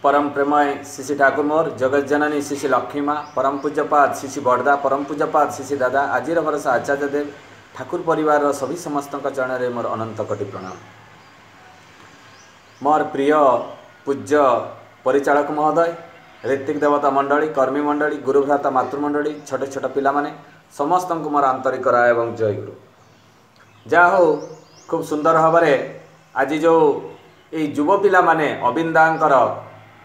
परम प्रेमय शिशि ठाकुर मोर जगत जननी शिशि लक्ष्मी माँ परम पूज्यपाद शिशि बड़दा परम पूज्यपाद शिशि दादा आजिर भरोसा आचार्य देव ठाकुर परिवार सभी समस्त चरण में मोर अनंत कोटि प्रणाम। मोर प्रिय पूज्य परिचालक महोदय, ऋतिक देवता मंडली, कर्मी मंडली, गुरुभ्राता मातृमंडली, छोटे छोटे पिला माने समस्त को मोर आंतरिक राय एवं जय गुरु। जा हो खूब सुंदर भाव आज जो ये युव पिला माने अविंदांकर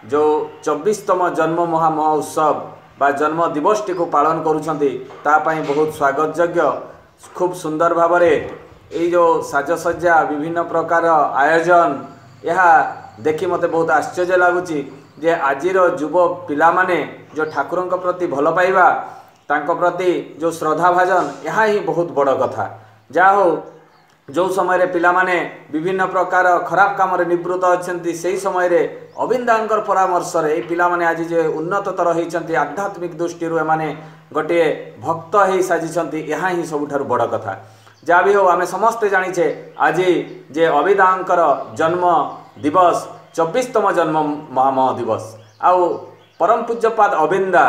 जो 24तम जन्म महामहोत्सव बा जन्म दिवसटी को पालन करुछंती तापाई बहुत स्वागत योग्य। खूब सुंदर भाव ये जो साजसज्जा विभिन्न प्रकार आयोजन यह देखि मते बहुत आश्चर्य लगुच जे आजिर युव पिला माने जो ठाकुर प्रति भल पाइबा तांको प्रति जो श्रद्धा भाजन यह ही बहुत बड़ कथा। जा हो जो समय पिला माने विभिन्न प्रकार खराब काम निवृत्त अच्छा से समय अविंदांकर परामर्श रे पिला माने आज जे उन्नततर होती आध्यात्मिक दृष्टि एमाने गोटे भक्त हो साजिशंती यह ही सबुठारु बड़ कथा। जहाँ भी हो आमे समस्ते जानिछे आज जे अविंदांकर जन्म दिवस 24तम जन्म महामह दिवस आउ परम पूज्यपाद अविंदा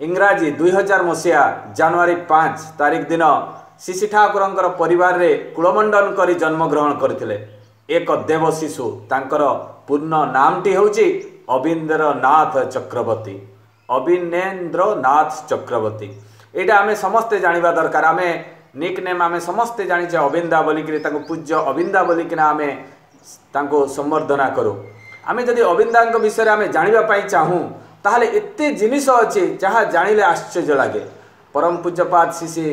इंग्राजी 2000 मसीहा जनवरी 5 तारिख दिन शिशि ठाकुर परिवार रे कुलमंडन करी जन्म ग्रहण करथिले। एक देव शिशु तांकर पूर्ण नामटी होची अविंद्र नाथ चक्रवर्ती, अविनेन्द्र नाथ चक्रवर्ती। एटा आमे समस्ते जानिबा दरकार। आमे निक नेम आमे समस्ते जानिछे अविंदा बोलिकरी ताको पूज्य अविंदा बोलिकिना आमे ताको संवर्धना करू। आमे जदि अविंदांक विषय आमे जानिबा पई चाहू ताहले एते जिनिस अछि जहा जानिले आश्चर्य लागे। परम पूज्यपाद शिशि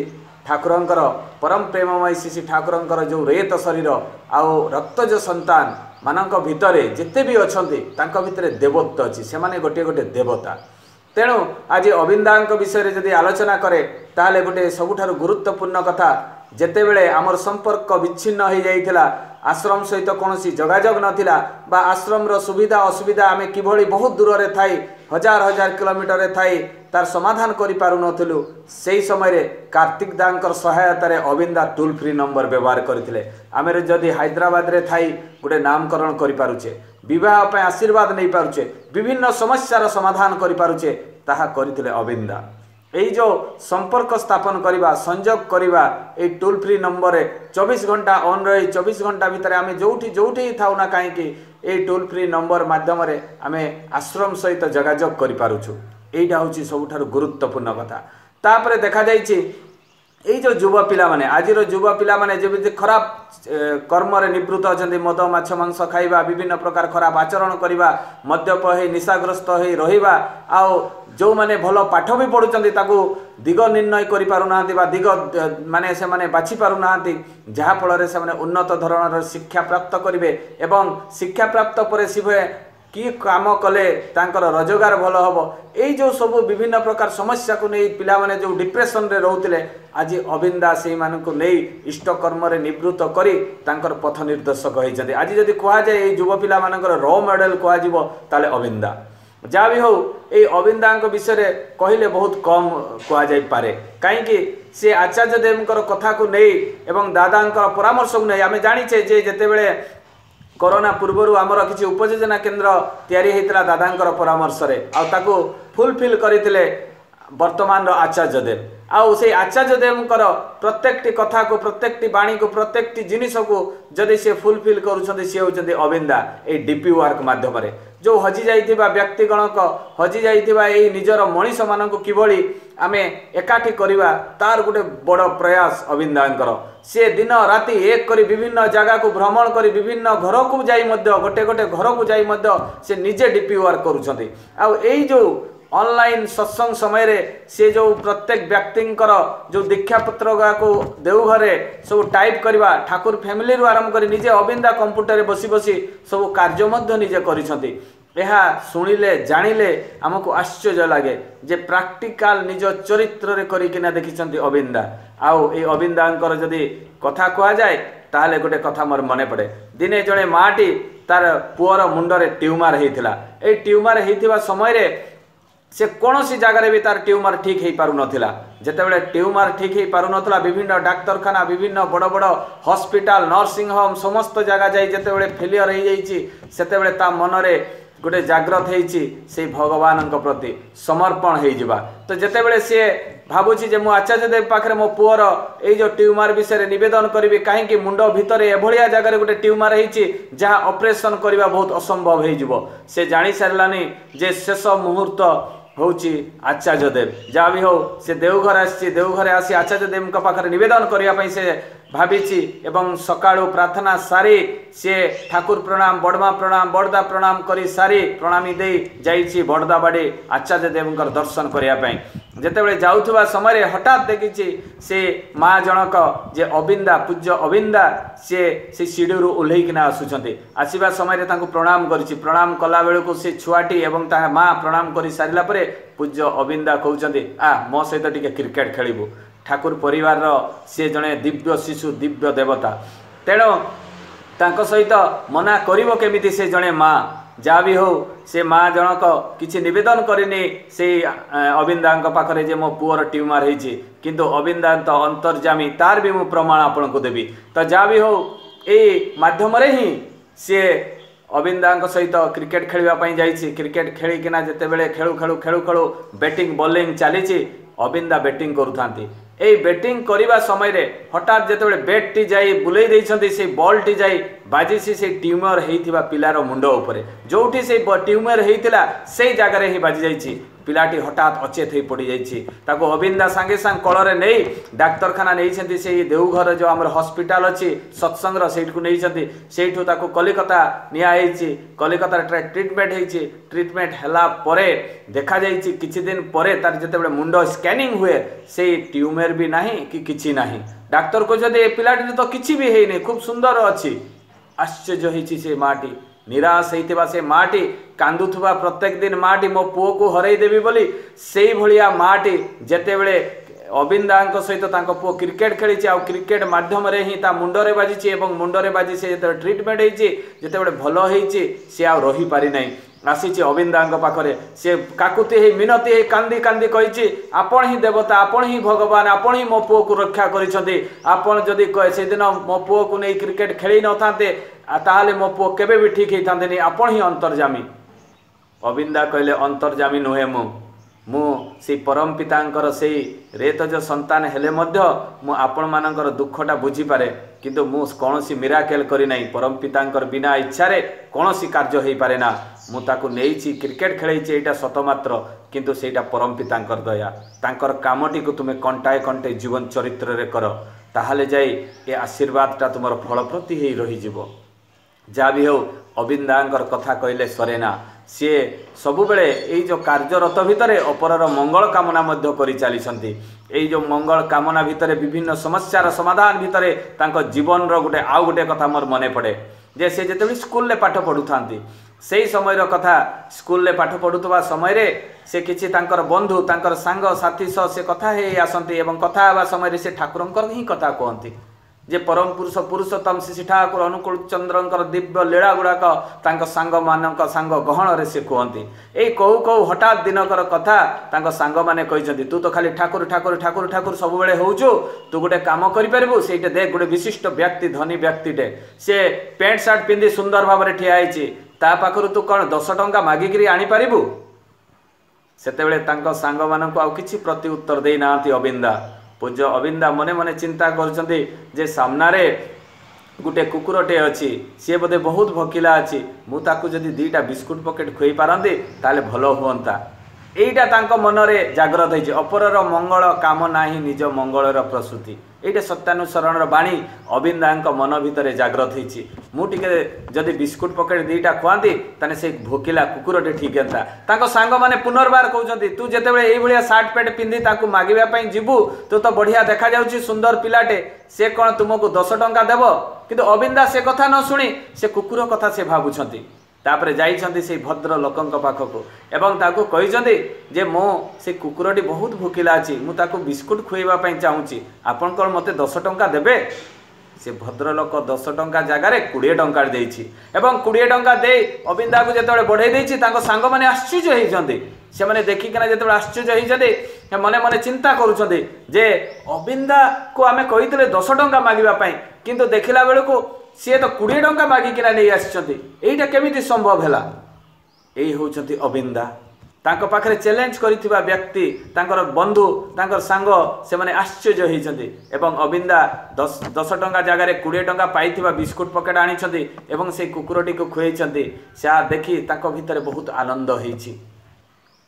ठाकुरंकर परम प्रेममय शिशि ठाकुरंकर जो रेत शरीर आउ रक्तज संतान मानक भितरे जेते भी अछंती तांको भितरे देवत्व अछि, से माने गोटे गोटे देवता। तेणु आज अविंदांक विषय जदि आलोचना करे ताहले गोटे सबुठारु गुरुत्वपूर्ण कथा जेतेबेले आमर संपर्क विच्छिन्न हो जाइथिला, आश्रम सहित कौनसी जोगाजोग नथिला बा आश्रम रो सुविधा असुविधा आमे किभली बहुत दूर रे थाई हजार हजार किलोमीटर रे थाई तार समाधान करि पारु नथिलु। सेही समय रे कार्तिक दांकर सहायता रे अविंदा टोल फ्री नंबर व्यवहार करथिले। आमे जदि हैदराबाद रे थाई गोटे नामकरण करि पारुछे, विवाह पे आशीर्वाद नहीं पारुछे, विभिन्न समस्यार समाधान करि पारुछे, ताहा करथिले अविंदा। यही जो संपर्क स्थापन करवा संजोग करवा ये टोल फ्री नंबर 24 घंटा ऑन रही 24 घंटा भितर आम जोठी थाउ ना कहीं ये टोल फ्री नंबर माध्यम आम आश्रम सहित जोगाजोग करूँ। यहीटा हूँ सबुठारु गुरुत्वपूर्ण कथा। तापरे देखा जाइए यही जो युवा पिला माने आज युवा पिला माने जब खराब कर्म रे निवृत्त अच्छा मद माछ मांस खाइबा विभिन्न प्रकार खराब आचरण करवा मद्यप हो निशाग्रस्त हो रहिबा आउ जो माने भल पाठ भी पढ़ुचंती ताकू दिग निर्णय करि पारु नाहंती बा दिग माने से माने बाछि पारु नाहंती, जहा फल से माने उन्नत धरणर शिक्षा प्राप्त करिवे एवं शिक्षा प्राप्त पर सिवे कि काम कले तांकर रोजगार भल हम। यही जो सब विभिन्न प्रकार समस्या को नहीं पिला माने जो डिप्रेशन रे रहउतिले आज अविंदा से मानक नहीं इष्ट कर्म रे निवृत्त करी तांकर पथ निर्देशक होइछथि। आज जदि कहा जाए युवा पिला मानकर रो मॉडल कहा जिवो ताले अविंदा। जहाँ भी हो ये अविंदांक विषय कहले बहुत कम कह जाई पारे, कहीं से आचार्य देवकर कथा को नहीं एवं दादांकर परामर्श को नहीं आम जानीचे जे जेतेबेले कोरोना पूर्वर आमर किसी उपयोजना केन्द्र तैयारी होता दादांकर परामर्श रे आउ ताको फुलफिल करथिले वर्तमान आचार्य देव। आउ से आचार्य देवकर प्रत्येकटी कथा को प्रत्येकटी बाणी को प्रत्येकटी जिनिस को जदि से फुलफिल करुछंती से होचंती अविंदा। ए डीपी वर्क माध्यम रे जो हजि जाइथिबा व्यक्तिगणक हजि जाइथिबा ए निजर मनीष मानक किभली आमे एकाठी करिबा तार गोटे बड़ प्रयास अविंदांकर। से दिन राति एक करी विभिन्न जगह को भ्रमण करी विभिन्न घर को जाई मध्य गोटे गोटे घर को जाई मध्य से निजे डीपी वर्क करुछंती। आउ एई जो ऑनलाइन सत्संग समय रे से जो प्रत्येक व्यक्तिंकर जो दीक्षा पत्र को देवघरे सब टाइप करवा ठाकुर फैमिली रू आरंभ कर निजे अविंदा कंप्यूटर रे बसी बसी सब कार्य मध्य निजे करिसंती। यह शुणिले जानिले आमको आश्चर्य लगे जे प्राक्टिकल निज चरित्र रे करिकिना देखिसंती अविंदा। आउ ए अविंदांकर जदि कथा कहा जाए ताहले गोटे कथा मोर मने पड़े। दिने जड़े माटी तार पुअर मुंडरे ट्यूमर होइथिला। ए ट्यूमर होइथिबा समय रे से कौन सी जगार भी तार ट्यूमर ठीक हो पार नाला। जितेबाला ट्यूमर ठीक हो पार नाला विभिन्न डाक्तरखाना विभिन्न बड़ बड़ हॉस्पिटल नर्सिंग होम समस्त जगह जाई जितेबाला फेलियर हो जाइए ता मनरे गोटे जाग्रत से भगवान प्रति समर्पण हो तो जितेबले सी भावुची जे मु आचार्य देव पाखे मो पुअर ये जो ट्यूमर विषय निवेदन करी कहीं मुंड भितर एभलिया जगह गोटे ट्यूमर होती जहाँ ऑपरेशन करने बहुत असंभव हो से जानी सारानी जे शेष मुहूर्त होची आचार्य देव जहाँ भी हो से देवघर आसी देवघर आसी आचार्य देव पाखे निवेदन करने से भाविची एवं सकाळु प्रार्थना सारी से ठाकुर प्रणाम बड़मा प्रणाम बड़दा प्रणाम करी सारी प्रणामी दे जाइछि बड़दा बाड़ी आचार्य देवंकर दर्शन करने जितेबाला जाऊथुबा समय हठात देखी से माँ जनक जे अबिंदा पूज्य अबिंदा से सीढ़ी ओह्लैकिना आसुचंती आसवा समय प्रणाम करिछि प्रणाम कला बेलू से छुआटी एवं ता माँ प्रणाम कर सारा पर पूज्य अबिंदा कहउचंती मो सहित टिके क्रिकेट खेलिबु ठाकुर परिवार सी जड़े दिव्य शिशु दिव्य देवता तेणु तांको सहित मना करिवो केमिति से जड़े माँ जहाँ भी हो से माँ जनक किछि निवेदन करनी से अबिंदा पाखरे जे मो पुअर ट्यूमर होइछि किंतु अबिंदा तो अंतर्जामी तार भी मु प्रमाण आपन को देबी तो जहाँ भी हो ए माध्यम ही सी अबिंदा सहित क्रिकेट खेलवाई जाइछि क्रिकेट खेलिकिना जितेबले खेलु खेलु खेलु खेलु बैटिंग बॉलिंग चली अबिंदा बैटिंग करुथांती ए बैटिंग करने समय रे हठात जितेबाला बैट टी जाई बुलाई देइछंती से बॉल टी जाई बाजिसी से ट्यूमर होइथिबा पिलार मुंड उपरे जोठी से ट्यूमर होइतिला से जगह रे ही बाजी जाइछि पिलाटी हठात अचेत हो पड़ जाइए अबिंदा सांगे सांग कलरे नहीं डाक्तरखाना नहीं से देवघर जो आम हस्पिटाल अच्छी सत्संगर से नहीं सेठू कलिकता नियाई कलिकता ट्रिटमेंट होती ट्रिटमेंट है देखा किछि दिन पर तार जिते मुंड स्कैनिंग हुए से ट्यूमर भी नहीं कि किछि नहीं डाक्तर कहते पिलाटी तो किछि भी है खूब सुंदर अच्छी आश्चर्य होती से माटी निराश होता से माटी कांदुथुबा प्रत्येक दिन माटी मो पुओ को हरई देवी बोली से भलिया माटी जेतेबेले अबिंदा सहित पुओ क्रिकेट खेली आ क्रिकेट मध्यम ही मुंडरे बाजी एवं मुंडरे बाजी से ट्रिटमेंट होती जितेबले भल होती सी आ रही पारि नहीं आसी अबिंदा पाखरे से काकुति ही मिनती ही कांदी कांदी कही आपण ही देवता आपण ही भगवान आपण ही मो पुओ को रक्षा करिसेंती आपण जदि से दिन मो पुओ को नहीं क्रिकेट खेली न थांते ताहले मो पुओ केबे भी ठीक ही थांते नहीं आपण ही अंतर्जामी अबिंदा कहले अंतर्जामी नुहे मु से परम पितांकर से रेतज संतान हेले मध्य मु आपण मानकर दुखटा बुझी पारे किंतु मु कौनसी मिराकेल करी नहीं परम पितांकर बिना इच्छारे कौनसी कार्य हो पारे ना मु ताकू नेइछि क्रिकेट खेलेछि एटा सतमात्र किंतु सेटा परम पितांकर दया तांकर कामटी को तुमे कंटाए कंटाए जीवन चरित्र रे कर ताहले जाई ए आशीर्वादटा तुमर फलप्रति ही रही जीवो जा भी हो अबिंदांकर कथा कहले सरेना सी सबु बेले यही जो कार्यरत भितर अपरर मंगल कामना मध्य करि चलीछंती एई जो मंगल कामना भितर विभिन्न समस्यार समाधान भितर तांको जीवन रो गोटे आउ गोटे कथा मोर मने पड़े जे से जेतेबेले स्कूल ले पाठ पढ़ुथांती से समय कथा स्कूल ले पाठ पढ़ुवा समय रे से किछि तांकर बंधु तांकर सांग साथी सह से कथा हे आसंती एवं कथा हेबा समय से ठाकुरंकर ही कथा कहती जे परम पुरुष पुरुषोत्तम श्री ठाकुर अनुकूल चंद्रंकर दिव्य लीला गुड़ाक तांक सांग मानक सांग गहन रे से कहती ए कहू कहू हठात दिनकर कथा तांक सांग माने कहिसंती तू तो खाली ठाकुर ठाकुर ठाकुर ठाकुर सब बेले होउछु तू गोटे काम करि परबु सेटे देख गोटे विशिष्ट व्यक्ति धनी व्यक्तिटे से पैंट शर्ट पिंदी सुंदर भाव में ठिया आइछि ता पाखरु तू कौन 10 टंका मागिकी आनी पारिबु सेतेबेले तांक सांग मानक आउ किछि प्रति उत्तर देई नांती अबिंदा पूज्य अबिंदा मने मने चिंता करछंती जे सामनारे गोटे कुकुरटे अच्छी सी बोधे बहुत भकिला अच्छी मु ताकू जदि 2टा बिस्कुट पकेट खुई पारंती ताले भलो हुअंता एटा तांको मनरे जागृत होइछि अपरर मंगल काम नाही निज मंगलर प्रसूति एटा सत्यानुसरण बाणी अबिंदांक मन भितर जागृत होइछि मु टिके जदि बिस्कुट पकेट 2टा खुआंती ताने से भोकिला कुकुरटे ठीक हंता तांको सांग माने पुनर्बार कहउछंती तू जेतेबेले एई भलिया शर्ट पैंट पिंदी ताकू मागिबा पई जिबु तू तो बढ़िया देखा जाउछि सुंदर पिलाटे से कोन तुमको 10 टंका देबो किंतु अबिंदा से कथा न सुनी से कुकुर कथा से भाबुछंती तापरे जाइछंती से भद्र लोकंक पाखको एवं ताकू कहिछंती जे मो से कुकुरटी बहुत भोकिला अछि मु ताकू बिस्कुट खुएबा पई चाहूची आपन कोन मते 10 टंका देबे से भद्र लोक 10 टंका जगार 20 टंका देइछि एवं 20 टंका दे अबिंदा को जेतबे बढ़ाई देइछि तांको सांग माने आश्चर्य होइछंती से माने देखिकना जेतबे आश्चर्य होइछंती मने मने चिंता करूछंती जे अबिंदा को आमे कहितले 10 टंका मागिबा पई किंतु देखिला बेलको सी तो 20 टंका मागिकिना नहीं आसछंती एइटा केमिति संभव हैला यही होचंती अबिंदा तांको पाखरे चैलेंज करिथिबा व्यक्ति तांकर बंधु तांकर सांग से माने आश्चर्य होइचंती एवं अबिंदा 10 टंका जगार 20 टंका पाइथिबा बिस्कुट पकेट आनिछंती एवं से कुकुरटी को खुएइचंती से देखि तांको भितरे बहुत आनंद होइछि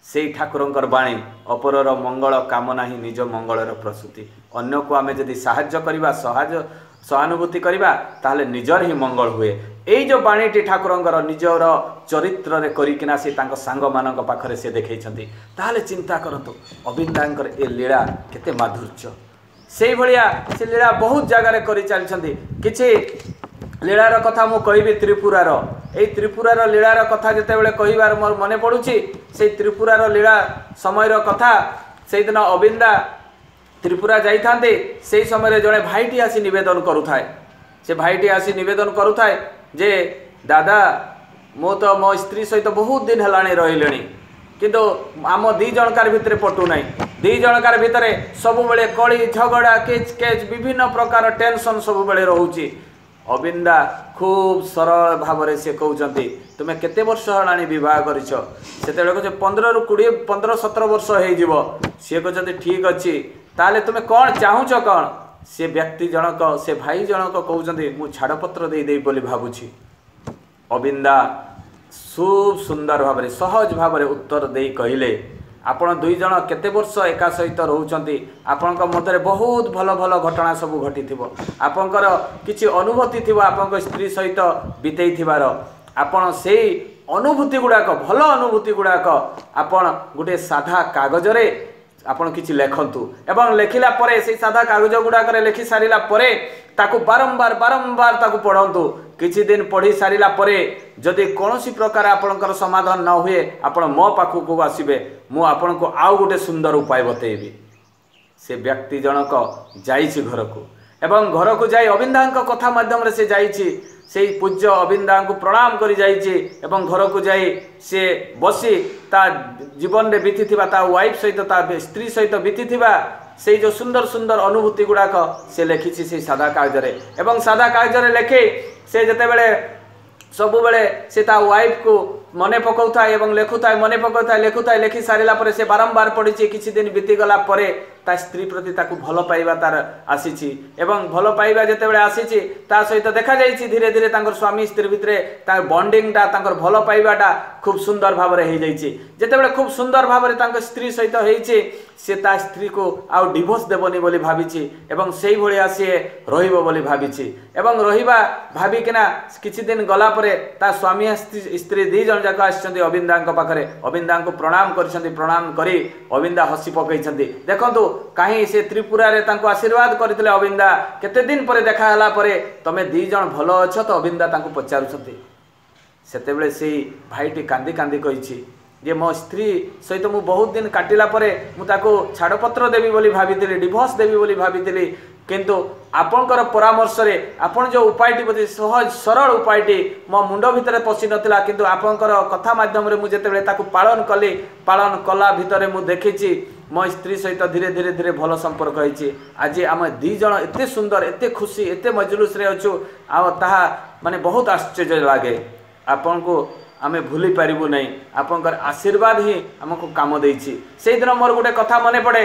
से ठाकुरंकर बाणी अपरर मंगल कामना ही निज मंगलर प्रसूति अन्य को आमे जदि साहाय्य करिबा सहानुभूति करिबा ताहले निजर ही मंगल हुए एई जो बाणीटी ठाकुरंकर निजर चरित्र रे करिकिना से तांको सांग मानक पाखरे से देखैछंती ताहले चिंता करंतु अबिंदांकर ए लीला केते माधुर्य सेई भलिया से लीला बहुत जगह रे करि चलछंती किछि लीलार कथा मु कहिबी त्रिपुरार एई त्रिपुरार लीलार कथा जते बेले कहिबार मोर मने पडुछि सेई त्रिपुरार लीला समयर कथा सेई दिन अबिंदा त्रिपुरा जाइथांते से समय जड़े भाईटी आसी निवेदन करुथाए से भाईटी आसी निवेदन करुथाए जे दादा मो तो मो स्त्री सहित बहुत दिन हेलाणी रहिलेणी किंतु आम दी जनकार भितर पटु नाही दी जनकार भितर सब बेले कली झगड़ा केच केच विभिन्न प्रकार टेंशन सब बेले रहउची अबिंदा खूब सरल भाव से कहते तुम्हें केते वर्ष हेलाणी विवाह करिछ सेते कह 15 रु 20 15 17 वर्ष हो सी कहते ठीक अच्छी ताले तुम्हें कौन चाहूच कौन से व्यक्ति जनक से भाई जनक कहते मु छाड़पत्र दे बोली भावुछि अबिंदा खूब सुंदर भाव सहज भाव उत्तर दे कहले आपण दुई जन केते वर्ष एका सहित रोचंती आपनक मध्य बहुत भल भल घटना सब घटी आपंकर किछि अनुभूति थिबो आपनक स्त्री सहित बितेई थिबार आपण से अनुभूति गुड़ाक भल अनुभूति गुड़ाक आपण गोटे साधा कागज रे आपण किछि लेखंतु एवं लेखिला परे से साधा कागज गुड़ाक लेखि सारिला परे ताकू बारंबार बारंबार ताकू पढ़ंतु किछि दिन पढ़ी सारिला परे जदि कोनोसी प्रकार आपनकर समाधान न हुए आपण मो पाखु को आसीबे मु आपण को आउ गोटे सुंदर उपाय बतेबी से व्यक्ति जनक जाइछि घर को एवं घर को जाई अबिंदांक कथा माध्यम रे से जाइछि से पूज्य अबिंदा को प्रणाम करी जाइछि एवं घर को जाई से बसी ता जीवन रे बीतीथिबा ता वाइफ सहित ता स्त्री सहित बीतीथिबा से जो सुंदर सुंदर अनुभूति गुड़ाक से लिखी से सादा कागज रे एवं सादा कागज रे लिखे से जते बेले सबु बेले से ता वाइफ को मने पकाउथाय एवं लेखुथाय मने पकाउथाय लेखुथाय लेखि सारिला परे से बारंबार पढ़िछि किछि दिन बीती गला परे ता स्त्री प्रति ताकू भल पाइबा तार आसीछि एवं भल पाइबा जते बेले आसीछि ता सहित देखा जाइछि धीरे धीरे तांकर स्वामी स्त्री भितरे ता बॉन्डिंग ता तांकर भल पाइबाटा खूब सुंदर भाव रे हे जाइछि जते बेले खूब सुंदर भाव रे तांकर स्त्री सहित हेइछि से ता स्त्री को आउ डिवोर्स देबनी बोली भाबिछि एवं सेही भलिया से रहिबो बोली भाबिछि एवं रहिबा भाबी किना किछि दिन गला परे ता स्वामी स्त्री दी जन जाक आछन्ती अबिंदांक पाखरे अबिंदांक प्रणाम करछन्ती प्रणाम करी अबिंदा हसी पकैछन्ती देखंतु कहीं से त्रिपुरा रे तांको आशीर्वाद करथिले अबिंदा केते दिन परे देखा हला परे तमे दी जन भलो अछ तो अबिंदा तांको पचारुछन्ती सेते बेले सेही भाईटी कांदी कांदी कहिछि जे मो स्त्री सहित मु बहुत दिन काटिला परे मु ताको छाड़पत्र देवी बोली भाबितिली डिवोर्स देवी बोली भाबितिली किंतु आपणकर परामर्श रे आपण जो उपायटी बते सहज सरल उपायटी मो मुंड भितरे पसि नथिला किंतु आपणकर कथा माध्यम रे मु जेते बेले ताको पालन कला भितरे मु देखिछि मो स्त्री सहित धीरे धीरे धीरे भल संपर्क होइछि आज आम दी जन एते सुंदर एते खुशी एते मजलूस रे अछु आ ताहा माने बहुत आश्चर्य लागे आपन को आमे भूली पारिबु नहीं आपनकर आशीर्वाद ही हमको काम देइछि से दिन मोर गोटे कथा मने पड़े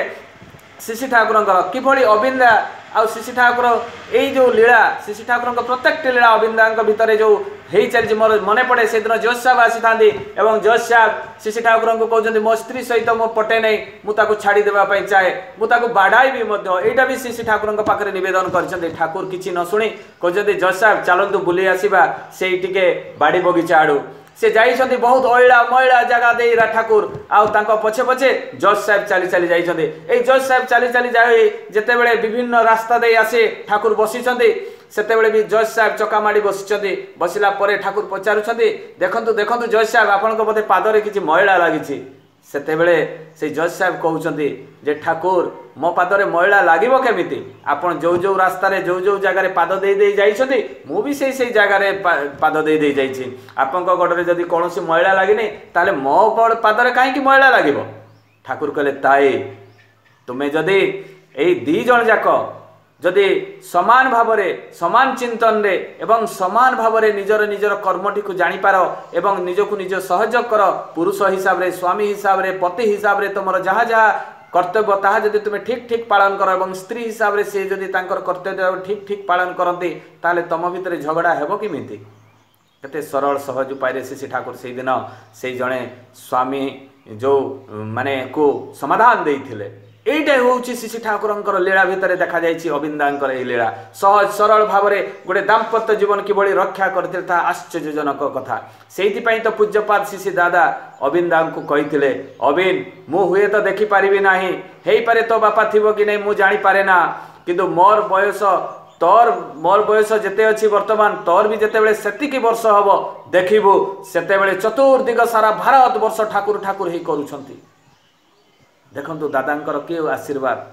शिशि ठाकुरंकर किभली अबिंदा आ शिशि ठाकुर एई जो लीला शिशि ठाकुरंकर प्रत्येक लीला अबिंदांक भितरे जो हेई चलछि मोर मने पड़े से दिन जोश साहब आसी थांदी एवं जोश साहब शिशि ठाकुरंक कहउछन्ती मो स्त्री सहित मो पटे नै मु ताको छाडी देबा पई चाहे मु ताको बाडाई भी मध्य एटा भी शिशि ठाकुरंक पाखरे निवेदन करछन्ती ठाकुर किछि न सुनी कहउछन्ती जोश साहब चलंतु बुली आसीबा सेई टिके बाड़ी बगीचा आडू से जाइछन्ती बहुत अइला महिला जगह दे ठाकुर आउ तांको पछे पछे जज साहेब चली चली जाइछन्ती ए जज साहेब चली चली जाई जेते बेले विभिन्न रास्ता दे आसे ठाकुर बसिछन्ती सेते बेले भी जज साहेब चका माडी बसिछन्ती बसिला परे ठाकुर पचारुछन्ती देखंतु देखंतु जज साहेब आपनको बोधे पादरे किछि महिला लागिछि सेते बेले से जज साहेब कहउछन्ती जे ठाकुर मो पादरे महिला लागिबो केमिति आपण जो जो रास्ता रे जो जो जगह रे पाद दे दे जाइछन्ती मु भी सेई सेई जगह रे पाद दे दे जाइछि आपनको गोडरे जदी कोनोसी महिला लागिनी ताले मो गोड पादरे काहे कि महिला लागिबो ठाकुर कहले ताई तुमे जदी एई दी जण जाक जदि समान भावरे समान चिंतन रे एवं समान भावरे निजर निजर कर्मटी को जानिपार एवं निजको निज सहयोग कर पुरुष हिसाब रे स्वामी हिसाब रे पति हिसाब रे तुमर जहाँ जहाँ कर्तव्य ताहा जदि तुम्हें ठीक ठीक पालन कर एवं स्त्री हिसाब रे से जदि तांकर कर्तव्य ठीक ठीक पालन करते ताले तुम भितर झगड़ा हेबो किमिति केते सरल सहज उपाय श्री ठाकुर से दिन से जड़े स्वामी जो माने को समाधान देइथिले एइटा होउची श्री ठाकुरंकर लीला भितर देखा जाइछि अबिंदांकर ए लीला सहज सरल भाव में गोटे दाम्पत्य जीवन किभଳି रक्षा करथिले ता आश्चर्यजनक कथा सेइथि पई तो पूज्यपाद श्री दादा अबिंदा को कहिथिले अबिन मु हुए तो देखि पारिबि नाही हेइ पारे तो बापा थिबो कि नै मु जानि पारे ना किंतु मोर बयस तोर मोर बयस जेते अछि वर्तमान तोर भी जेते बेले सेतिकी वर्ष हबो देखिबु सेते बेले चतुर्दिग सारा भारत वर्ष ठाकुर ठाकुर ही करूछंती देखंतु दादांकर के आशीर्वाद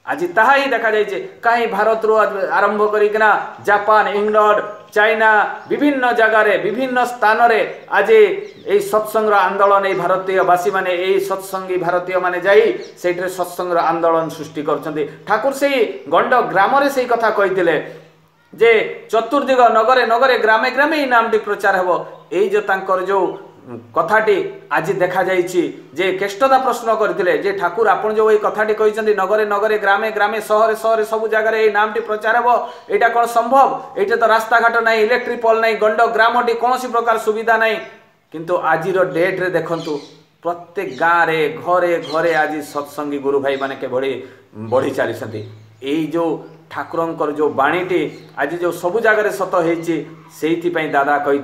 आज ताहा ही देखा जाइए कहीं भारत रो आरंभ करिकना जापान इंग्लैंड चाइना विभिन्न जगार विभिन्न स्थान रे आज ये सत्संग आंदोलन ये भारतीय वासी माने ये सत्संगी भारतीय माने जाई सेठरे सत्संग आंदोलन सृष्टि करछन्ती ठाकुर से गंड ग्राम रे से कथा कहिथिले जे चतुर्दिग नगरे नगरे ग्रामे ग्रामे ही नामटी प्रचार हेबो एई जो तांकर जो कथाटी आज देखा जाइछि जे केष्टदा प्रश्न करथिले जे ठाकुर आपण जो ए कथाटी कहिसंती नगरे नगरे ग्रामे ग्रामे शहरे शहरे सब जगह ए नामटी प्रचार हेबो एटा कोन संभव एटा तो रास्ता घाट नै इलेक्ट्रिक पोल नै गंड ग्रामटी कोनोसी प्रकार सुविधा नै किंतु आज रो डेट रे देखंतु प्रत्येक गाँव रे घरे घरे आज सत्संगी गुरु भाई माने के बढ़ी चलीसंती एई जो ठाकुरंकर जो बाणीटी आज जो सबु जगह सत होती दादा कही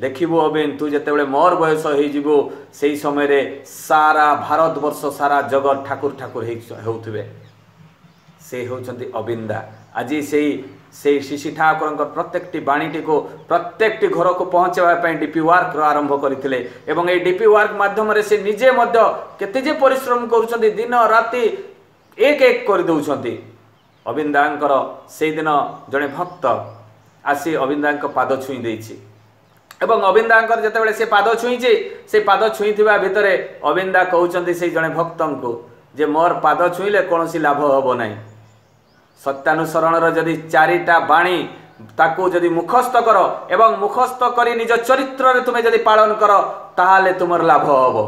देखिबु अबिन तू जिते मोर बयस हो से समय रे सारा भारत वर्ष सारा जगत ठाकुर ठाकुर होउथिबे से होउछंती अबिंदा आज से श्री ठाकुर प्रत्येकटी बाणीटी को प्रत्येकटी घर को पहुँचाई डीपी वर्क आरंभ करथिले एवं ए डीपी वर्क माध्यम से निजे मध्य केते जे परिश्रम करूछंती दिन राति एक एक कर दउछंती अबिंदांकर से दिन जड़े भक्त आसी अबिंदा पाद छुई देछि एवं अबिंदांकर जेतेबेले से पाद छुईचे से पाद छुईथिबा भितरे अबिंदा कहउचंती से जड़े भक्तन को जे मोर पाद छुईले कोनोसी लाभ हबो नाही सत्यानुसरणर जदि चारिटा बाणी ताकू जदि मुखस्थ कर एवं मुखस्थ करी निज चरित्र रे तुमे जदि पालन कर ताहाले तुमर लाभ हबो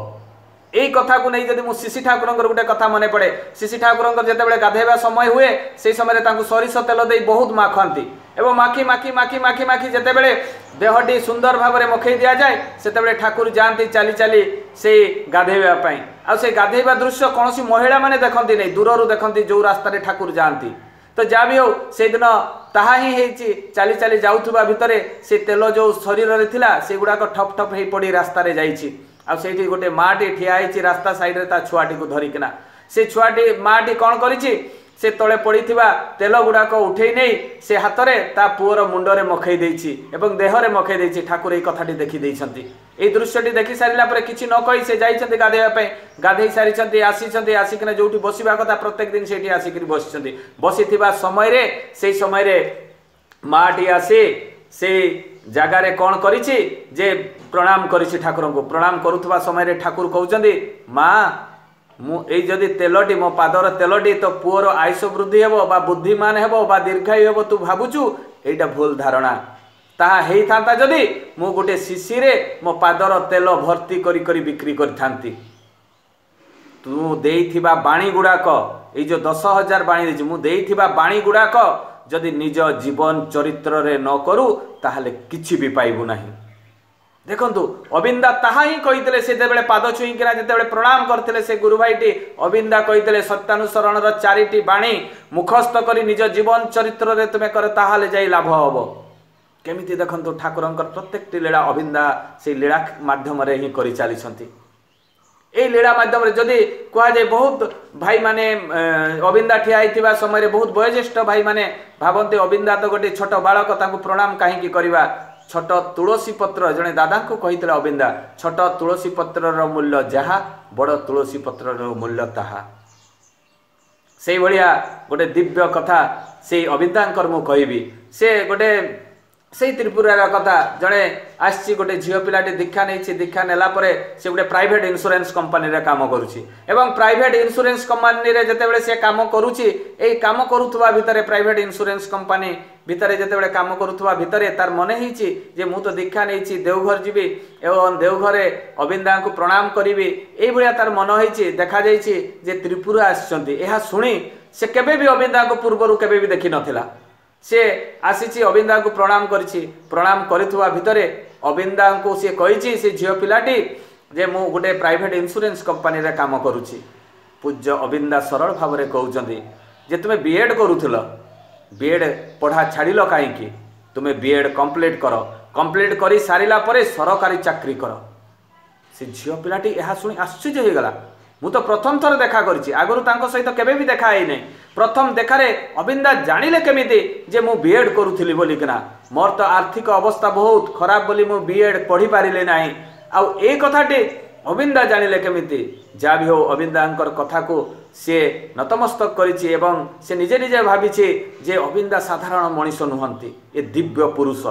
यही कथा को नहीं जब मुझे श्री ठाकुर गोटे कथा मन पड़े श्री ठाकुर जिते गाधेवा समय हुए से समय सरिष तेल दे बहुत माखती एवं माखी माखी माखी माखी माखी जिते बड़े देहटी सुंदर भाव में मखई दि जाए से ठाकुर जाती चली चली से गाधेवाई आ से गाधेवा दृश्य कौन सी महिला मैंने देखती नहीं दूर देखती जो रास्तार ठाकुर जाती तो जहाँ भी हो से दिन ताहा ही चली चली जाऊा भितर से तेल जो शरीर में थिला से गुड़ाक ठप ठप हो पड़ी रास्तार जाइए आ से गोटे माटी ठिया होती रास्ता साइड रे ता छुआटी को धरिकिना से छुआटी माटी कौन करिछि से तले पड़ी तेल गुड़ाक उठे नहीं से हाथ में ता पुअर मुंडरे मखई देछि एवं देहरे मखई देछि ठाकुर ये कथाटी देखी देइछंती ए दृश्यटी देखी सारिला परे किछि न कहि से जाइछंती गाधेया पे गाधेई सारिछंती आसीछंती आसिकना जोठी बसिबा कथा प्रत्येक दिन सेठी आसिकरी बसिछंती बसिथिबा समय रे सेई समय रे माटी आसी से जगार कौन करिछि जे प्रणाम करिछि ठाकुर को प्रणाम करुवा समय रे ठाकुर कहउचंदी माँ मु ए जदि तेलटी मो पादर तेलटी तो पुअर आयुष वृद्धि हेबो बा बुद्धिमान हेबो बा दीर्घायु हेबो तू भाबुचु एटा भूल धारणा ताहा हेई थांता जदि मु गोटे शिशी रे मो पादर तेल भर्ती करी करी बिक्री करथांती तू देइथिबा बाणी गुड़ाक ए जो 10,000 बाणी देछि मु देइथिबा बाणी गुड़ाक जदि निज जीवन चरित्र रे न करू ताहले किछि भी पाइबु नाही देखंतु अबिंदा ताहा ही कहितले से जेबेले पाद छुईकिना जेतेबेले प्रणाम करथिले से गुरु भाईटी अबिंदा कहितले सत्यानुसरणर चारिटी बाणी मुखस्थ करी निज जीवन चरित्र रे तुमे कर ताहाले जाई लाभ हबो केमिति देखंतु ठाकुरंकर प्रत्येकटी लीला अबिंदा से लीला माध्यम रे ही करि चाली छंती ए लीला माध्यम जदि कह जाए बहुत भाई माने अबिंदा ठिया होइथिबा समय रे बहुत वयोज्येष्ठ भाई माने भावन्ते अबिंदा तो गोटे छोट बालक तांको प्रणाम काहे करवा छोट तुलसी पत्र जड़े दादा को कही अबिंदा छोट तुलसी पत्र मूल्य जहा बड़ तुलसी पत्र मूल्य ताहा से भलिया गोटे दिव्य कथा से अबिंदांकर मु कहबी से गोटे से त्रिपुरार कथा जड़े आसी गोटे झील पिलाटी दीक्षा नहीं दीक्षा नेला से गोटे प्राइवेट इंश्योरेंस कंपनी रे काम करुच्ची प्राइवेट इंश्योरेंस कंपनी रे जितेबाला से काम करुच्ची काम करुवा भितर प्राइवेट इंश्योरेंस कंपनी भितर जितेबाला काम करुवा भितर तार मन होइछि जे मु तो दीक्षा नहीं देवघर जीवी एवं देवघरे अविंदा को प्रणाम करी ये तार मन होइछि देखा जाइछि जे त्रिपुरा आछंती यह शुणी से केबे भी अविंदा को पूर्वर केबे भी देखि नथिला से आसी अविंदा को प्रणाम करिछि प्रणाम करिथुवा भितरे अविंदा को सी कही से झील पिलाटी जे मु गोटे प्राइवेट इंश्योरेंस कंपनी रे काम करुछि पूज्य अविंदा सरल भाव में कहउचंदी जे तुमे बीएड करूथिल बीएड पढ़ा छाड़िल कहीं तुम्हें बीएड कंप्लीट कंप्लीट कर सारिला परे सरकारी चाकरी कर से झील पिलाटी यह शुणी आश्चर्य हो गला मु तो प्रथम थर देखा करिछि आगरु तांको सहित केबे भी देखा है नहीं प्रथम देखारे अविंदा जानिले केमिति जे मु बीएड करूथिली बोली किना मोर तो आर्थिक अवस्था बहुत खराब बोली मु बीएड पढ़ी पारिले नाही आउ ए कथाटी अविंदा जानिले केमिति जा भी हो अविंदांकर कथा को से नतमस्तक करिछि एवं से निजे निजे भाबिछि जे अविंदा साधारण मनीष नुहंती ए दिव्य पुरुष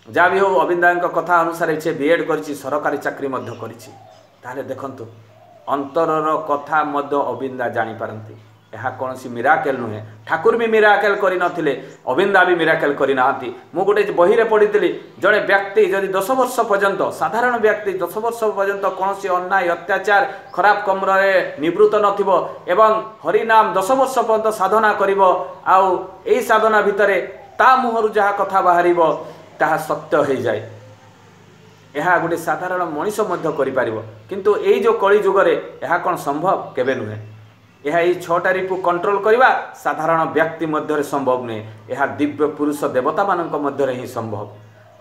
जा भी हो अविंदांकर कथा अनुसार से बीएड करिछि सरकारी चाकरी मध्य करिछि ताले देखंतु अंतरर कथा मध्य अविंदा जानी पारंती यह कौन सी मिराकेल नुहे ठाकुर भी मिराकेल करि नथिले अविंदा भी मिराकेल करि नाहंती मु गोटे बही रे पढ़िथिली जड़े व्यक्ति जदि 10 वर्ष पर्यंत साधारण व्यक्ति 10 वर्ष पर्यंत कौन सी अन्याय अत्याचार खराब कमर निवृत्त नथिबो एवं हरिनाम 10 वर्ष पर्यंत साधना करिवो आउ एई साधना भितरे ता मुहरु जहा कथा बाहरिबो ताहा सत्य हो जाए यह गोटे साधारण मनीष मध्य करिपारिबो किंतु एई जो कली जुगरे यह कौन संभव केबे नुहे यह यही 6टा रिपु कंट्रोल करवा साधारण व्यक्ति मध्य संभव नुहे यह दिव्य पुरुष देवता मानक मध्य ही संभव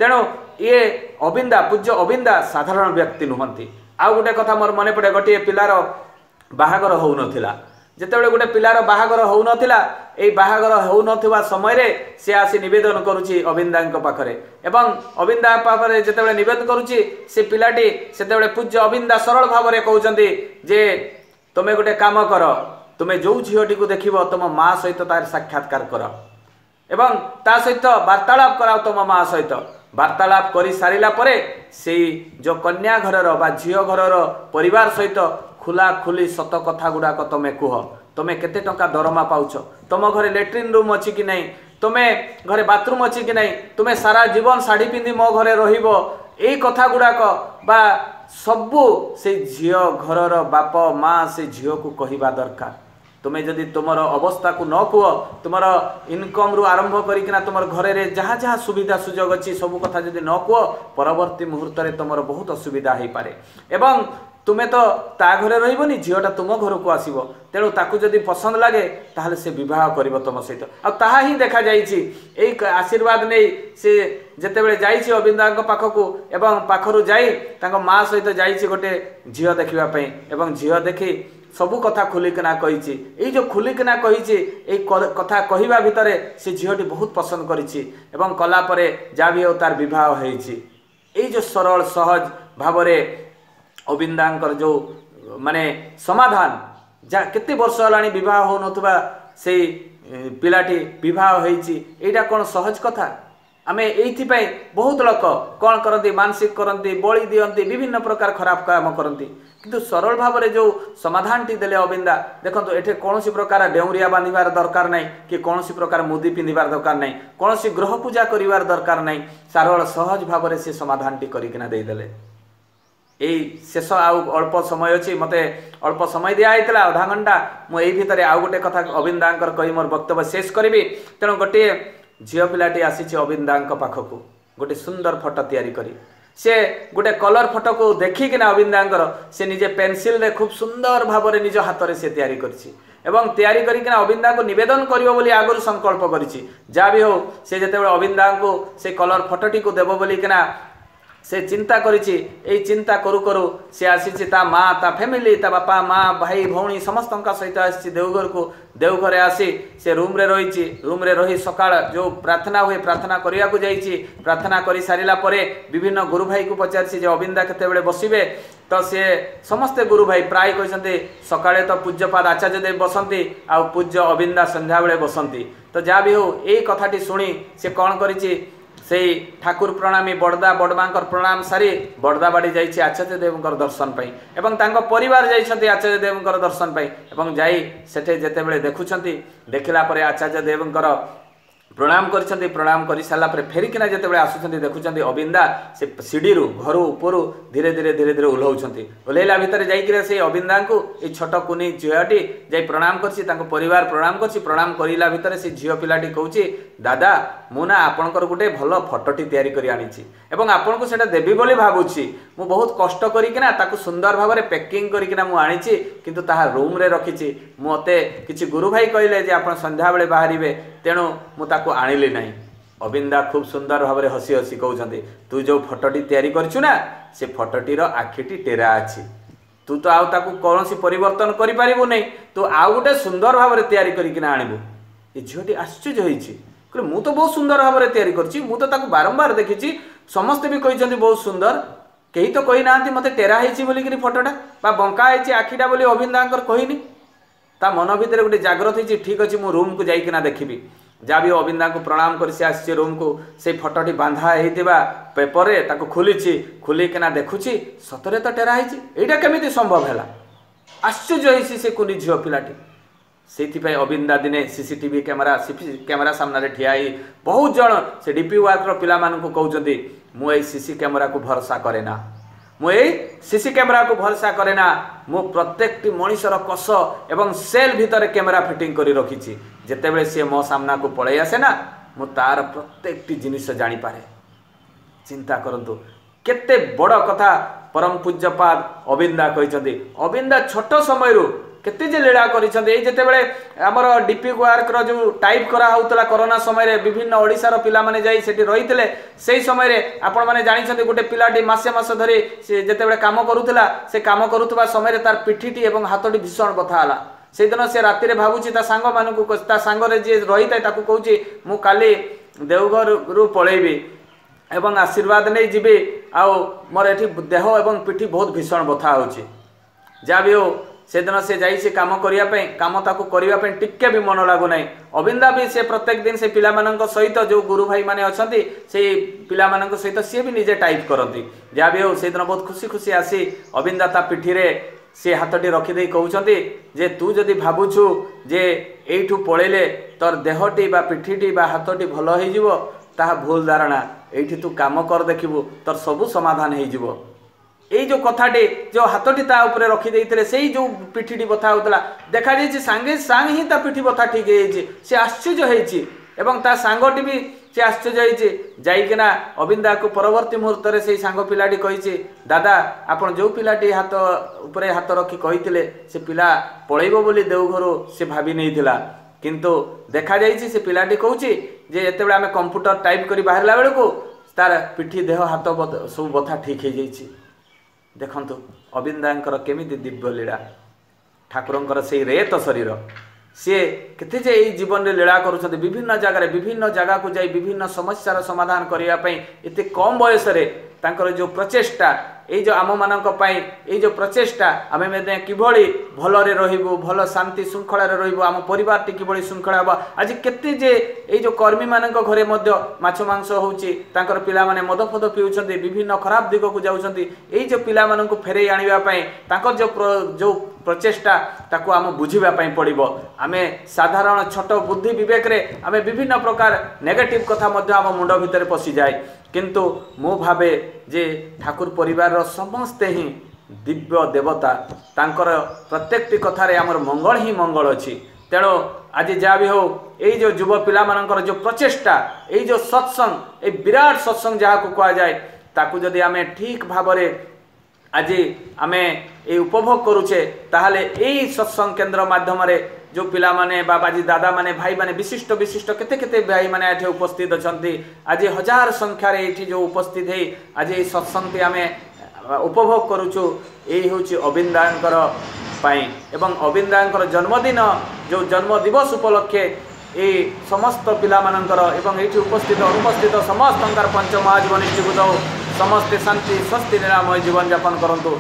तेणु ये अविंदा पूज्य अविंदा साधारण व्यक्ति नुहंती आउ गोटे कथा मोर मन पड़े गोटे पिलार बाहागर हो नथिला जेतेबेले गोटे पिलार बाहागर हो नथिला एई बाहागर हो नथिबा समय रे से आसी निवेदन करूची अविंदा पाखरे एवं अविंदा पाखरे जेतेबेले निवेदन करूची से पिलाटी सेतेबेले पूज्य अविंदा सरल भाव में कहउचंदी जे तुम्हें गोटे काम कर तुम्हें जो झीटी को देखिब तुम माँ सहित तार साक्षात्कार कर एवं ता सहित वार्तालाप कराओ तुम माँ सहित वार्तालाप कर सारिला परे से जो कन्या घरर बा झील घरर परिवार सहित खुला खुली सत कथा गुड़ाक तुम्हें कह तुम्हें केते टंका दरमा पाउछ तुम घरे लैट्रिन रूम अच्छी कि नहीं तुम्हें घरे बाथरूम अच्छी कि नहीं तुम्हें सारा जीवन शाढ़ी पिंधि मो घरे रहिबो एई कथा गुड़ाक बा सबू से झील घरर बाप माँ से झील को कहवा दरकार तुम्हें जदि तुमर अवस्था को न कह तुमर इनकम रु आरंभ करिकिना तुमर घरे रे जहाँ जहाँ सुविधा सुजोग अच्छी सब कथा जदि न कह परवर्ती मुहूर्त में तुमर बहुत असुविधा हो पारे एवं तुम्हें तो ता घरे रही झीलटा तुम घर को आसो तेणु ताकू जदि पसंद लगे ताहले से विवाह कर तुम सहित आ ही देखा जाइए आशीर्वाद नहीं से जेतेबेले जाइछि अविंदा पाखकू एवं पाखरु जाई तांको माँ सहित जाइछि गोटे झील देखिबा एवं झील देखी सबू कथा खुलिकिना कही ये जो खुलिकिना कही कथा कहवा भितर से झीलटी बहुत पसंद करिछि एवं कला परे जा भी हो तार विवाह होइछि ये जो सरल सहज भाव अविंदांकर जो माने समाधान जा केते वर्ष हलाणी विवाह हो नथुबा से पिलाटी विवाह होइछि एटा कोन सहज कथा आमे एइथिपाई बहुत लोक कौन करती मानसिक करती बलि दियंती विभिन्न प्रकार खराब काम करती किंतु सरल भाव में जो समाधान टी देले अविंदा देखो एठे कौन प्रकार डेउरिया बांधिबार दरकार नहीं कि कौन प्रकार मुदी पिंधिबार दरकार नहीं कौन ग्रह पूजा करिवार दरकार नहीं सरल सहज भाव में से समाधान टी करिकिना दे देले यही शेष आउ अल्प समय अच्छी मत अल्प समय दिखाई आधा घंटा मुझे भितर आउ गोटे कथा अविंदांकर कही मोर वक्तव्य शेष करी तेणु गोटे झील पिलाटी आसी अविंदा पाखक गोटे सुंदर फोटो तैयारी करी से गोटे कलर फोटो को देखिकिना अविंदांकर से निजे पेनसिल रे खूब सुंदर भाव में निज हाथ में से तैयारी करछि एवं तैयारी करिकिना अविंदा को निवेदन करिवो बोली आगुर संकल्प करिछि जा भी हो से जेतेबेले अविंदा को से कलर फोटोटी को देबो बोली किना से चिंता करिछि एई चिंता करू करू से आसीछि ता माँ ता फैमिली ता बापा माँ भाई भौणी समस्त सहित आसी देवघर को देवघर आसी से रूम रे रही सकाळ जो प्रार्थना हुए प्रार्थना करिया को जाइछि प्रार्थना करि सारिला परे विभिन्न गुरु भाई को पचारछि जे अविंदा केतेबेले बसिबे तो से समस्ते गुरु भाई प्राय कहते सकाळे तो पूज्यपाद आचार्य देव बसंती आ पूज्य अविंदा संध्या बेले बसंती तो जहाँ भी हो यही कथाटी शुणी से कौन करिछि से ठाकुर प्रणामी बड़दा बड़मांकर प्रणाम सारी बड़दा बाड़ी जाइए आचार्य देवंकर दर्शन पाई एवं तांको परिवार जाइछन्ति आचार्य देवंकर दर्शन पाई एवं जाई सेठे जेतेबेले देखुछन्ति देखिला परे आचार्य देवंकर प्रणाम करछन्ति प्रणाम करि साला परे फेरिकिना जेतेबेले आसुछन्ति देखुछन्ति अबिंदा से सीढ़ी रु घर ऊपर धीरे धीरे धीरे धीरे ओह्लाउछन्ति ओह्लैला भितर जाइकिरा से अबिंदा को ए छोट कुनी झियाटी जाई प्रणाम करछि तांको परिवार प्रणाम करछि प्रणाम करिला भितर से झियो पिलाटी कहूछि दादा मु ना आपनकर गुटे भलो फोटोटी तयारी करि आनिछि एवं आपनको सेटा देबी बोली भाबुछि मु बहुत कष्ट करिकिना ताकु सुंदर भाबरे पैकिंग करिकिना मु आनिछि किंतु ताहा रूम रे रखिछि मते किछि गुरु भाई कहले जे आपण संध्या बेले बाहरिबे तेणु मु ताकु आनिली नाही अबिंदा खूब सुंदर भाबरे हसी हसी कहउछन्ति तू जो फोटोटी तयारी करछु ना से फोटोटीर आखिटी टेरा अछि तू तो आउ ताकु कोनोसी परिवर्तन करि पारिबु नै तू आउ गुटे सुंदर भाबरे तयारी करिकिना आनिबु ए झियोटी आश्चर्य होइछि कहले मु तो बहुत सुंदर भाबरे तयारी करछि मु तो ताकु बारंबार देखिछि समस्त भी कहिछन्ति बहुत सुंदर केही तो कहि नांती मते टेरा हेछि बोली कि फोटोटा बा बंका हेछि आखिटा बोली अबिंदांकर कहिनी ता मन भितर गोटे जागृत होइछि ठीक अछि मु रूम को जाइकिना देखिबि जाबी अबिंदा को प्रणाम कर से आसी रूम को से फोटोटी बांधा हेतिबा पेपर रे ताको खोलिछि खोलिकिना देखुछि सतरे तो टेरा हेछि एटा केमिति संभव हैला आश्चर्य होइछि से कुनी झियो पिलाटी सेति पय अबिंदा दिने सीसीटीवी कैमरा सामने रे ठियाई बहुत जण से डीपी वर्क रो पिला मान को कहउछन्ति मु ए सीसी कैमरा को भरोसा करे ना मु ए सीसी कैमरा को भरोसा करे ना मु प्रत्येकटी मनुष्यर कस एवं सेल भितर कैमरा फिटिंग करी रखिछि जेतेबेले से मो सामना को पळै आसे ना मु तार प्रत्येकटी जिनिस जानि पारे चिंता करंतु केते बड़ कथा परम पूज्यपाद अबिंदा कहिसंती अबिंदा छोट समय रु केते जे लीला करिसंती ए जेतेबेले हमर डीपी वर्क रो जो टाइप करा होतला कोरोना समय रे विभिन्न ओडिसा रो पिला माने जाई सेठी रहितले सेही समय रे आपण माने जानिसंती गुटे पिलाटी मासे मास धरि से जेतेबेले काम करूतला से काम करूतबा समय रे तार पिठीटी एवं हातटी भीषण बथा हला से दिन से राति रे भाबुची ता सांग मानकु ता सांग रे जे रहिता ताकू कहूची मु काली देवघर रु पळेबी एवं आशीर्वाद नै जिबे आ मोर एठी देह एवं पिठी बहुत भीषण बथा होची जा भी हो से दिन से जाई से काम करिया पे काम ताकू करिया पे टिक्के भी मन लागु नै अबिंदा भी से प्रत्येक दिन से पिला मानक सहित जो गुरु भाई माने अछंती से पिला मानक सहित से भी निजे टाइप करंती जा भी हो से दिन बहुत खुशी खुशी आसी अबिंदा ता पिठी रे से हाथटी रखिदे कहउछन्ति जे तू जदि भाबुछु जे एठू पळेले तोर देहटी बा पिठीटी बा हाथटी भलो होई जिवो ताहा भूल धारणा एठी तू काम कर देखिबो तोर सबु समाधान होई जिवो एई जो कथाटी जो हाथटी ता ऊपर रखि देइतले सेई जो पिठीटी बथा होतला देखा जायछि सांगे सांग ही ता पिठी बथा ठीक हेछि से आश्चर्य हेछि एवं ता सांगटी भी से आश्चर्य होइछि जाइकिना अबिंदा को परवर्ती मुहूर्त रे से सांग पिलाटी कहिछि दादा आपण जो पिलाटी हाथ ऊपर हाथ रखी कहिथिले से पिला पळैबो बोली देवघरो से भाबी नैथिला किंतु देखा जाइछि से पिलाटी कहूछि जे एतेबेले आमे कंप्यूटर टाइप करी बाहरला बेलको तार पिठी देह हाथ सब बथा ठीक हे जाइछि देखंतु अबिंदांकर केमिति दिव्य लीला ठाकुरंकर से रेत शरीर सी केते जे एई जीवन रे लीला करूछते विभिन्न जगह को जाई विभिन्न समस्यार समाधान करिया पई एते कम बयस रे तांकर जो प्रचेष्टा एई जो आम मानक पई एई जो प्रचेष्टा आमे मेदे किभली भलरे रहिबो भल शांति श्रृंखला रे रहिबो आम परिवार टी किभली श्रृंखला बा आज केते जे एई जो कर्मी मानक घरे मध्य माछ मांस होउची तांकर पिला माने मद फद पिउछन्ते विभिन्न खराब दिग को जाउछन्ते एई जो पिला मानक फेरै आनिबा पई तांकर जो प्रचेष्टा ताको आम बुझिबा पई पड़िबो आमे साधारण छोट बुद्धि विवेक रे आमे विभिन्न प्रकार नेगेटिव कथा मध्य आम मुंड भितर पसि जाय किंतु मो भावे जे ठाकुर परिवार रो समस्ते ही दिव्य देवता तांकर प्रत्येकटी कथारे आमर मंगल ही मंगल अछि तेणु आज जा भी हो एई जो युव पिला मानकर जो प्रचेष्टा एई जो सत्संग ए विराट सत्संग जहा को कहा जाय ताकू जदि आमे ठीक भाबरे आज आमे ए उपभोग करूचे ताहले एई सत्संग केंद्र माध्यम रे जो पिला माने बाबाजी दादा माने भाई माने विशिष्ट विशिष्ट केते केते भाई माने एठे उपस्थित अछंती आज हजार संख्या रे एठी जो उपस्थित है आज ए सत्संग पे आमे उपभोग करूछु एई होची अबिंदांकर पाई एवं अबिंदांकर जन्मदिन जो जन्म दिवस उपलक्षे ए समस्त पिला मानकर एवं एठी उपस्थित अनुपस्थित समस्त पंच महाजीवन निष्ठिभूत समस्त शांति स्वस्ति निरामय जीवन यापन करंतु।